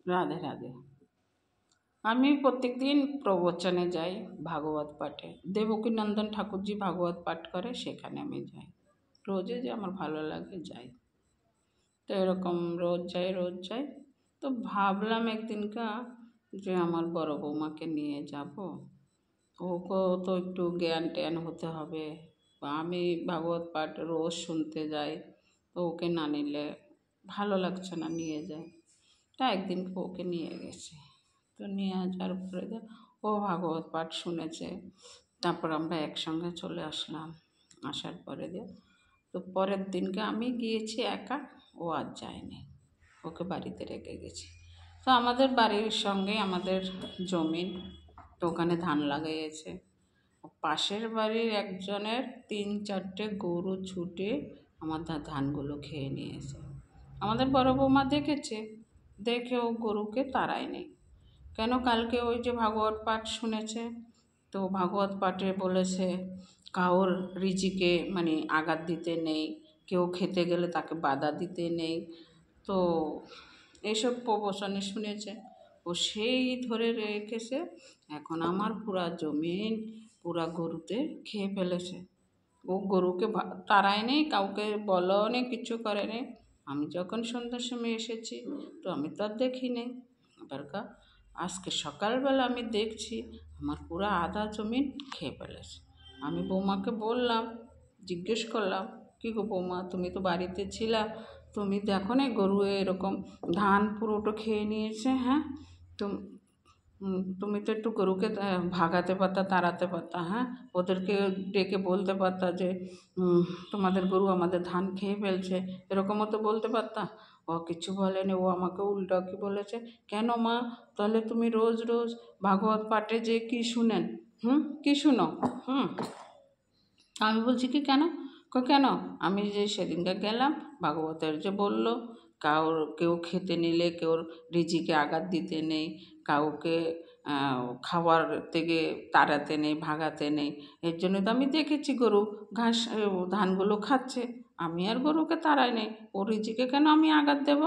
রাধে রাধে। আমি প্রত্যেক দিন প্রবচনে যাই, ভাগবত পাঠে। দেবকীনন্দন ঠাকুরজি ভাগবত পাঠ করে, সেখানে আমি যাই। রোজে যে আমার ভালো লাগে যাই। তো এরকম রোজ যাই। তো ভাবলাম একদিনকা যে আমার বড় বৌমাকে নিয়ে যাব, ওকেও তো একটু জ্ঞান ট্যান হতে হবে। বা আমি ভাগবত পাঠ রোজ শুনতে যাই, তো ওকে না নিলে ভালো লাগছে না, নিয়ে যাই। তা একদিন ওকে নিয়ে গেছি। তো নিয়ে যাওয়ার পরে ও ভাগবত পাঠ শুনেছে। তারপর আমরা একসঙ্গে চলে আসলাম। আসার পরে তো পরের দিনকে আমি গিয়েছি একা, ও আর যায়নি, ওকে বাড়িতে রেখে গেছি। তো আমাদের বাড়ির সঙ্গে আমাদের জমি, তো ওখানে ধান লাগাইয়েছে। পাশের বাড়ির একজনের 3-4টে গরু ছুটে আমার ধানগুলো খেয়ে নিয়েছে। আমাদের বড় বৌমা দেখেছে, দেখে ও গরুকে তাড়ায়নি। কেন? কালকে ওই যে ভাগবত পাঠ শুনেছে, তো ভাগবত পাঠে বলেছে কাউর রিজিকে মানে আঘাত দিতে নেই, কেউ খেতে গেলে তাকে বাধা দিতে নেই। তো এইসব প্রবচনে শুনেছে, ও সেই ধরে রেখেছে। এখন আমার পুরা জমিন পুরা গরুতে খেয়ে ফেলেছে। ও গরুকে তাড়ায় নেই, কাউকে বলাও নেই, কিছু করে নেই। আমি যখন সন্ধ্যার সময় এসেছি, তো আমি তো আর দেখি নেই। এবার আজকে সকালবেলা আমি দেখছি আমার পুরো আধা জমিন খেয়ে ফেলেছে। আমি বৌমাকে বললাম, জিজ্ঞেস করলাম, কী গো বৌমা, তুমি তো বাড়িতে ছিলা, তুমি দেখো না গরু এরকম ধান পুরোটা খেয়ে নিয়েছে? হ্যাঁ, তুমি তো একটু গরুকে ভাগাতে পারতা, তাড়াতে পারতা। হ্যাঁ, ওদেরকে ডেকে বলতে পারতা যে তোমাদের গরু আমাদের ধান খেয়ে ফেলছে, এরকমও তো বলতে পারতা। ও কিছু বলেনি, ও আমাকে উল্টো কি বলেছে, কেন মা, তাহলে তুমি রোজ রোজ ভাগবত পাঠে যে কি শুনেন, কি শুনো? হুম আমি বলছি কি কেন? কেন? আমি যে সেদিনকে গেলাম, ভাগবতের যে বলল কেউ খেতে নিলে কেউ রিজিকে আঘাত দিতে নেই, কাউকে খাবার থেকে তাড়াতে নেই, ভাগাতে নেই। এর জন্য তো আমি দেখেছি গরু ধানগুলো খাচ্ছে। আমি আর গরুকে তাড়াই নেই, ও রিজিকে কেন আমি আঘাত দেব?